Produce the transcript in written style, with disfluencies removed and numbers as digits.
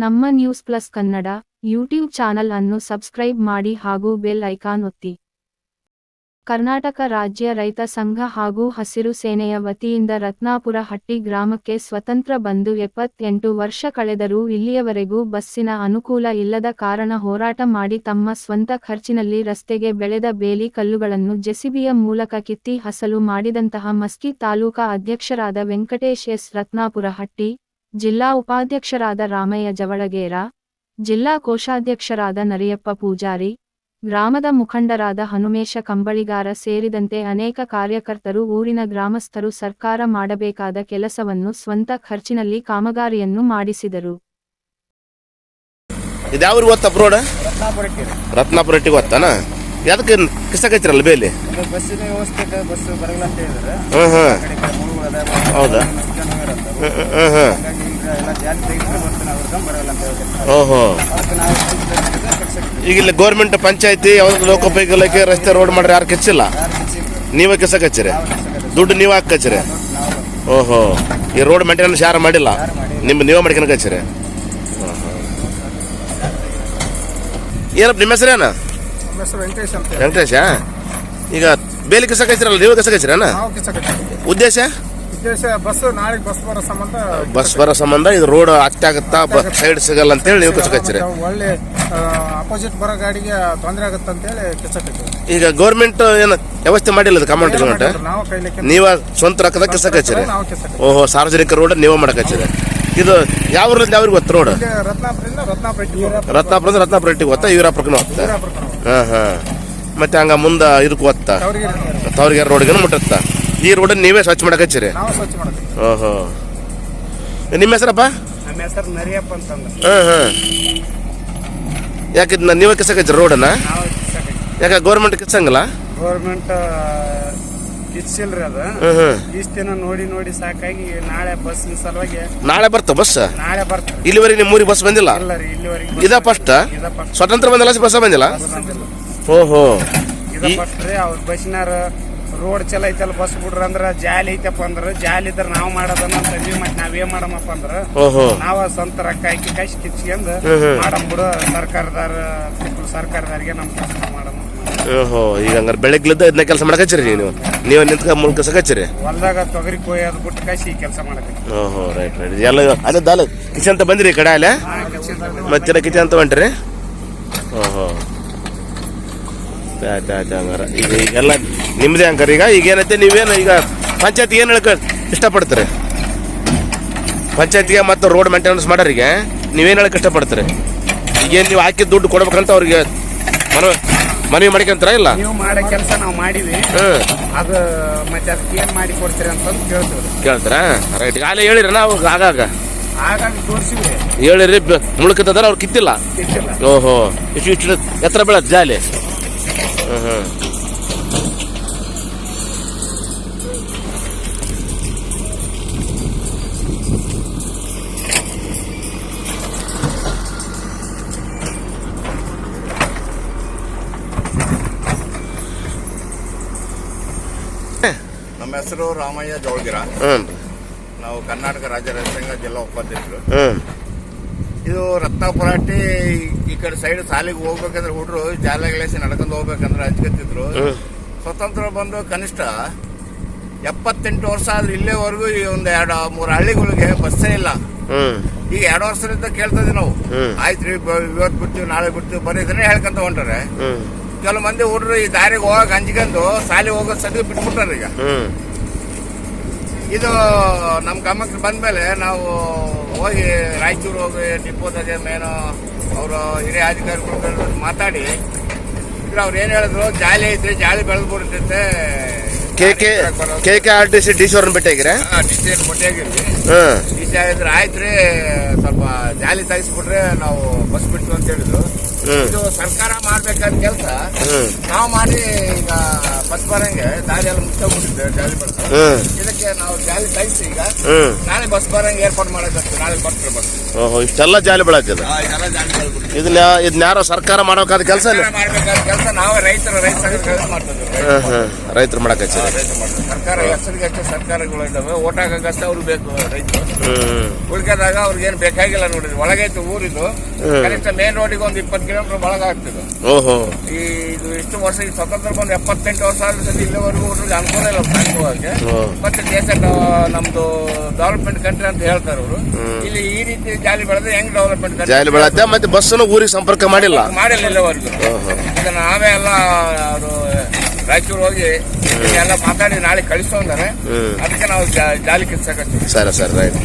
ನಮ್ಮ news plus Kannada YouTube channel ಅನ್ನು subscribe ಮಾಡಿ ಹಾಗೂ ಬೆಲ್ ಐಕಾನ್ ಒತ್ತಿ. ಕರ್ನಾಟಕ ರಾಜ್ಯ ರೈತ ಸಂಘ ಹಾಗೂ ಹಸಿರು ಸೇನೆಯ ವತಿಯಿಂದ ರತ್ನಾಪುರ ಹಟ್ಟಿ ಗ್ರಾಮಕ್ಕೆ ಸ್ವತಂತ್ರ ಬಂದು 78 ವರ್ಷ ಕಳೆದರೂ ಇಲ್ಲಿಯವರೆಗೂ ಬಸ್ಸಿನ ಅನುಕೂಲ ಇಲ್ಲದ ಕಾರಣ ಹೋರಾಟ ಮಾಡಿ ತಮ್ಮ ಸ್ವಂತ ಖರ್ಚಿನಲ್ಲಿ ರಸ್ತೆಗೆ ಬೆಳೆದ ಬೇಲಿ ಕಲ್ಲುಗಳನ್ನು ಜೆಸಿಬಿಯ ಮೂಲಕ ಕಿತ್ತಿ ಹಸಲು ಮಾಡಿದಂತಹ ಮಸ್ಕಿ ತಾಲೂಕಾ ಅಧ್ಯಕ್ಷರಾದ ವೆಂಕಟೇಶ್ ಎಸ್ ರತ್ನಾಪುರ ಹಟ್ಟಿ, ಜಿಲ್ಲಾ ಉಪಾಧ್ಯಕ್ಷರಾದ ರಾಮಯ್ಯ ಜವಳಗೇರ, ಜಿಲ್ಲಾ ಕೋಶಾಧ್ಯಕ್ಷರಾದ ನರಿಯಪ್ಪ ಪೂಜಾರಿ, ಗ್ರಾಮದ ಮುಖಂಡರಾದ ಹನುಮೇಶ ಕಂಬಳಿಗಾರ ಸೇರಿದಂತೆ ಅನೇಕ ಕಾರ್ಯಕರ್ತರು ಊರಿನ ಗ್ರಾಮಸ್ಥರು ಸರ್ಕಾರ ಮಾಡಬೇಕಾದ ಕೆಲಸವನ್ನು ಸ್ವಂತ ಖರ್ಚಿನಲ್ಲಿ ಕಾಮಗಾರಿಯನ್ನು ಮಾಡಿಸಿದರು. ಇದ್ಯಾವ್ರಿಗೆ ಗೊತ್ತಾ ರೋಡ್? ರತ್ನಾಪುರಟ್ಟಿಗೆ ಗೊತ್ತಾನ? ಯಾಕೆ ಕಿಸಕೈತಿರಲ್ಲ ಬೇಲಿ? ಬಸ್ಸಿನ ವ್ಯವಸ್ಥೆ ಬಸ್ ಬರಲ್ಲ ಅಂತ ಹೇಳಿದ್ರೆ ಹೌದಾ? ಓಹೋ, ಈಗ ಇಲ್ಲಿ ಗೌರ್ಮೆಂಟ್ ಪಂಚಾಯತಿ ಯಾವ್ದು ಲೋಕೋಪಯೋಗಿ ಇಲಾಖೆ ರಸ್ತೆ ರೋಡ್ ಮಾಡ್ರಿ ಯಾರು ಕೆಚ್ಚಿಲ್ಲ, ನೀವೇ ಕಿಸ ಕಚ್ಚಿರಿ, ದುಡ್ಡು ನೀವ್ ಹಾಕಿ ಕಚ್ಚಿರಿ. ಓಹೋ, ಈ ರೋಡ್ ಮೇಂಟೆನೆನ್ಸ್ ಯಾರು ಮಾಡಿಲ್ಲ, ನೀವೇ ಮಾಡ್ಕೊಂಡು ಕಚ್ಚಿರಿ. ಏನಪ್ಪ ನಿಮ್ಮ ಹೆಸರೇನ? ವೆಂಕಟೇಶ. ಈಗ ಬೇಲಿ ಕಿಸ ಕಚ್ಚಿರಲ್ಲ, ನೀವೇ ಕಿಸ ಕಚ್ಚಿರೇನ? ಉದ್ದೇಶ ಬಸ್ ಬರೋ ಸಂಬಂಧ ಇದು ರೋಡ್ ಆಗ್ತಾ ಸೈಡ್ ಸಿಗಲ್ಲ ಅಂತ ಹೇಳಿ ನೀವು ಕಿಸಕಚ್ಚಿರಿ. ಒಳ್ಳೆ ಅಪೋಸಿಟ್ ಬರೋ ಗಾಡಿಗೆ ತೊಂದರೆ ಆಗುತ್ತೆ ಅಂತ ಹೇಳಿ ಈಗ ಗೌರ್ಮೆಂಟ್ ಏನು ವ್ಯವಸ್ಥೆ ಮಾಡಿಲ್ಲ ಕಮೆಂಟ್ ನೀವ ಸ್ವಂತ ರೊಕ್ಕದ ಕಿಸಕಚ್ಚಿರಿ. ಓಹೋ, ಸಾರ್ವಜನಿಕ ರೋಡ್ ನೀವೇ ಮಾಡಕಚ್ಚಿರಿ. ಇದು ಯಾವ ಊರಿಂದ ಯಾವ್ರಿಗೆ ಗೊತ್ತ ರೋಡ್? ರತ್ನಾಪುರದಿಂದ ರತ್ನಾಪುರಟ್ಟಿಗೆ ಗೊತ್ತಾ, ವೀರಾಪುರಕ್ಕೂ ಗೊತ್ತಾ? ಹಾ. ಮತ್ತೆ ಹಂಗ ಮುಂದ ಇದಕ್ಕೆ ಗೊತ್ತಾ, ತವರಿಗೆರೆ ರೋಡ್ಗೆ ಮುಟ್ಟತ್ತ. ಈ ರೋಡ್ ನೀವೇ ಸ್ವಚ್ಛ ಮಾಡಕಚ್ಚಿರಿ. ಓಹೋ, ನಿಮ್ಮ ಹೆಸರಪ್ಪ? ನಮ್ಮ ಹೆಸರು ನರಿಯಪ್ಪ ಅಂತಂದ್ರೆ. ಹಾ. ಯಾಕೆ ನೀವೇ ಕಿಸಕಚ್ಚಿರಿ ರೋಡನ್ನ? ಯಾಕೆ ಗೌರ್ಮೆಂಟ್ ಕಿಸಂಗಿಲ್ಲ? ಗೌರ್ಮೆಂಟ್ ಕಿಚ್ಚಿಲ್ರಿ ಅದು. ಇಷ್ಟ ದಿನ ನೋಡಿ ಸಾಕಾಗಿ ನಾಳೆ ಬಸ್ ಸಲುವಾಗಿ ನಾಳೆ ಬರ್ತಾ ಬಸ್? ನಾಳೆ ಬರ್ತ. ಇಲ್ಲಿವರೆಗೆ ನಿಮ್ಮ ಊರಿಗೆ ಬಸ್ ಬಂದಿಲ್ಲ? ಇದ ಫಸ್ಟ್ ಸ್ವತಂತ್ರ ಬಂದಿಲ್ಲ, ಬಸ್ ಬಂದಿಲ್ಲ. ಓಹೋ, ಅವ್ರ ಬಸ್ನಾರ ರೋಡ್ ಚಲೋ ಐತಲ್ಲ ಬಸ್ ಬಿಡ್ರ ಅಂದ್ರ ಜಾಲಿ ಐತಪ್ಪ ಅಂದ್ರ ಜಾಲಿ ಇದ್ರ ನಾವ್ ಮಾಡೋದನ್ನ ಅಂತಂದ್ವಿ. ಮತ್ ನಾವೇನ್ ಮಾಡಮಪ್ಪ ಅಂದ್ರ ನಾವ ಸ್ವಂತ ರೊಕ್ಕ ಹಾಕಿ ಕಷ್ಟ ಕಿಚ್ಕೊಂಡ್ ಮಾಡಮ್ ಬಿಡು, ಸರ್ಕಾರದಾರಿಗೆ ನಮ್ ಕೆಲಸ ಮಾಡಮ್. ಓಹೋ, ಈಗ ಹಂಗಾರೆ ಬೆಳಗ್ಲಿದ್ದ ಇದನ್ನ ಕೆಲಸ ಮಾಡಕಚ್ಚಿರಿ ನೀವು ನಿಂತ್ಕ ಮೂಲಕ ಸಕಚ್ಚಿರಿ ಹೊಲ್ದಾಗ ತೊಗರಿ ಕೊಯ್ಯೋದು ಬಿಟ್ಟು ಕಸಿ ಕೆಲಸ ಮಾಡಕ. ಓಹೋ, ರೈಟ್. ಎಲ್ಲ ಅದೇ ದಾಲ್ ಕಿಚನ್ ಅಂತ ಬಂದಿರಿ ಈ ಕಡೆ ಅಲ್ಲೇ ಮತ್ತೆ ಕಿಚನ್ ಅಂತ ಹೊಂಟ್ರಿ. ಓಹೋ, ಹಂಗಾರ ಈಗ ಈಗೆಲ್ಲ ನಿಮ್ದೇ ಹಂಗಾರ. ಈಗ ಏನೈತೆ ನೀವೇನು ಈಗ ಪಂಚಾಯತಿ ಏನು ಹೇಳಕ್ ಇಷ್ಟಪಡ್ತೀರಿ? ಪಂಚಾಯತಿಗೆ ಮತ್ತು ರೋಡ್ ಮೇಂಟೆನೆನ್ಸ್ ಮಾಡೋರಿಗೆ ನೀವೇನು ಹೇಳಕ್ ಇಷ್ಟಪಡ್ತೀರಿ? ಈಗೇನು ನೀವು ಹಾಕಿದ ದುಡ್ಡು ಕೊಡ್ಬೇಕಂತ ಅವ್ರಿಗೆ ಮನವಿ ಮಾಡಿಕೊಂತಾರ ಇಲ್ಲ? ನೀವು ಮಾಡೋ ಕೆಲಸ ನಾವು ಮಾಡಿವಿ, ಅದು ಮತ್ತೆ ಅದಕ್ಕೆ ಏನ್ ಮಾಡಿ ಕೊಡ್ತೀರಿ ಅಂತ ಕೇಳ್ತಾರ. ರೈಟ್. ಅಲ್ಲೇ ಹೇಳಿರ ನಾವು ಆಗಾಗ ತೋರಿಸಿವಿ, ಹೇಳಿರಿ ಮುಳುಕತ್ತದ ಅವ್ರು ಕಿತ್ತಿಲ್ಲ. ಓಹೋ, ಇಷ್ಟು ಎತ್ತರ ಬೀಳತ್ ಜಾಲಿ. ನಮ್ಮ ಹೆಸರು ರಾಮಯ್ಯ ಜವಳಗೇರ. ನಾವು ಕರ್ನಾಟಕ ರಾಜ್ಯ ರೈತ ಸಂಘ ಜಿಲ್ಲಾ ಉಪಾಧ್ಯಕ್ಷರು. ಇದು ರತ್ನಾಪುರ ಹಟ್ಟಿ ಈ ಕಡೆ ಸೈಡ್ ಸಾಲಿಗೆ ಹೋಗ್ಬೇಕಂದ್ರೆ ಹುಡ್ರು ಜಾಲಗಳೇಸಿ ನಡ್ಕೊಂಡು ಹೋಗ್ಬೇಕಂದ್ರೆ ಹಚ್ಕೊತಿದ್ರು. ಸ್ವತಂತ್ರ ಬಂದು ಕನಿಷ್ಠ 78 ವರ್ಷ ಆದ್ರೆ ಇಲ್ಲೇವರೆಗೂ ಈ ಒಂದು 2-3 ಹಳ್ಳಿಗಳಿಗೆ ಬಸ್ಸೇ ಇಲ್ಲ. ಈಗ 2 ವರ್ಷದಿಂದ ಕೇಳ್ತದೆ ನಾವು, ಆಯ್ತ್ರಿ ಇವತ್ತು ಬಿಡ್ತೀವಿ ನಾಳೆ ಬಿಡ್ತೀವಿ ಬರೀ ಇದನ್ನೇ ಹೇಳ್ಕೊಂತ ಹೊಂಟ್ರೆ. ಕೆಲವು ಮಂದಿ ಹುಡ್ರು ಈ ದಾರಿಗೆ ಹೋಗಕ್ ಹಂಚ್ಕೊಂಡು ಸಾಲಿ ಹೋಗೋದ್ ಸದ್ಯ ಬಿಟ್ಬಿಟ್ಟಾರ. ಈಗ ಇದು ನಮ್ಮ ಗಮನಕ್ಕೆ ಬಂದ್ಮೇಲೆ ನಾವು ಹೋಗಿ ರಾಯಚೂರು ಹೋಗಿ ಡಿಪೋದಾಗ ಮೇನು ಅವರು ಹಿರಿಯ ಅಧಿಕಾರಿಗಳು ಮಾತಾಡಿ ಇದ್ರೆ ಅವ್ರು ಏನ್ ಹೇಳಿದ್ರು, ಜಾಲಿ ಐತ್ರಿ, ಜಾಲಿ ಬೆಳೆದ್ಬಿಡ್ತೈತೆ. KKRTC ಡಿ ಸಿ ಅವ್ರನ್ನ ಭೇಟಿಯಾಗಿರ? ಡಿಸಿ ಭೇಟಿಯಾಗಿರ್ವಿ. ಡಿಸಿ ಆಗಿದ್ರೆ ಆಯ್ತ್ರಿ, ಸ್ವಲ್ಪ ಜಾಲಿ ತೆಗಿಸ್ಬಿಟ್ರೆ ನಾವು ಬಸ್ ಬಿಡ್ತೀವಿ ಅಂತ ಹೇಳಿದ್ರು. ಇದು ಸರ್ಕಾರ ಮಾಡ್ಬೇಕಾದ ಕೆಲಸ ನಾವು ಮಾಡಿ ಈಗ ಬಸ್ ಬರಂಗೆ ದಾರಿ ಎಲ್ಲ ಮುಚ್ಚಿಬಿಟ್ಟಿದ್ದೇವೆ ಜಾಲಿ ಬಸ್. ಇದಕ್ಕೆ ನಾವು ಜಾಲಿ ತೆಗಿಸಿ ಈಗ ನಾಳೆ ಬಸ್ ಬರಂಗೆ ಏರ್ಪಾಡು ಮಾಡಕ್ಕೆ ನಾಳೆ ಬರ್ತೀವಿ ಬಸ್. ಓಹೋ, ಇಷ್ಟೆಲ್ಲ ಜಾಲಿ ಬೆಳಕದ. ಇದನ್ನ ಯಾರೋ ಸರ್ಕಾರ ಮಾಡಬೇಕಾದ ಕೆಲಸ ಮಾಡ್ಬೇಕಾದ ಕೆಲಸ ನಾವೇ ರೈತ ಸಂಘ ಮಾಡ್ತಿದ್ವಿ. ರೈತರು ಮಾಡಕಚ್ಚಿ. ಸರ್ಕಾರ ಹೆಸರಿಗೆ ಅಷ್ಟೇ ಸರ್ಕಾರಗಳು ಇದ್ದಾವೆ, ಓಟ್ ಹಾಕಕ್ಕಷ್ಟೇ ಅವ್ರಿಗೆ ಬೇಕು ರೈತರು. ಉಳ್ಕದಾಗ ಅವ್ರಿಗೇನು ಬೇಕಾಗಿಲ್ಲ ನೋಡಿದ್ರಿ. ಒಳಗೈತೆ ಊರಿದ್ದು, ಕನಿಷ್ಠ ಮೇನ್ ರೋಡಿಗೆ ಒಂದು 20 ಕಿಲೋಮೀಟರ್ ಒಳಗೆ ಆಗ್ತದೆ. ಇದು ಇಷ್ಟು ವರ್ಷ ಈ ಸ್ವತಂತ್ರ ಬಂದು 78 ವರ್ಷ ಆದ್ರೆ ಇಲ್ಲಿವರೆಗೂ ಹುಡುಗರಿಗೆ ಅನುಕೂಲ ಇಲ್ಲ ಸಾಕುವಾಗೆ. ಮತ್ತೆ ದೇಶ ನಮ್ದು ಡೆವಲಪ್ಮೆಂಟ್ ಕಂಟ್ರಿ ಅಂತ ಹೇಳ್ತಾರೆ ಅವರು. ಇಲ್ಲಿ ಈ ರೀತಿ ಜಾಲಿ ಬೆಳೆದ್ರೆ ಹೆಂಗ್ ಡೆವಲಪ್ಮೆಂಟ್ ಜಾಲಿ ಬೆಳತ್ತೆ. ಮತ್ತೆ ಬಸ್ಸನ್ನು ಊರಿಗೆ ಸಂಪರ್ಕ ಮಾಡಿಲ್ಲ ಇಲ್ಲಿವರೆಗೂ. ಈಗ ನಾವೇ ಎಲ್ಲ ಅವರು ರಾಯಚೂರು ಹೋಗಿ ಎಲ್ಲ ಮಾತಾಡಿ ನಾಳೆ ಕಳಿಸ್ತಾರೆ. ಅದಕ್ಕೆ ನಾವು ಜಾಲಿ ಕಿತ್ಸಕತ್ತೀವಿ. ಸರಿ ರೈಟ್.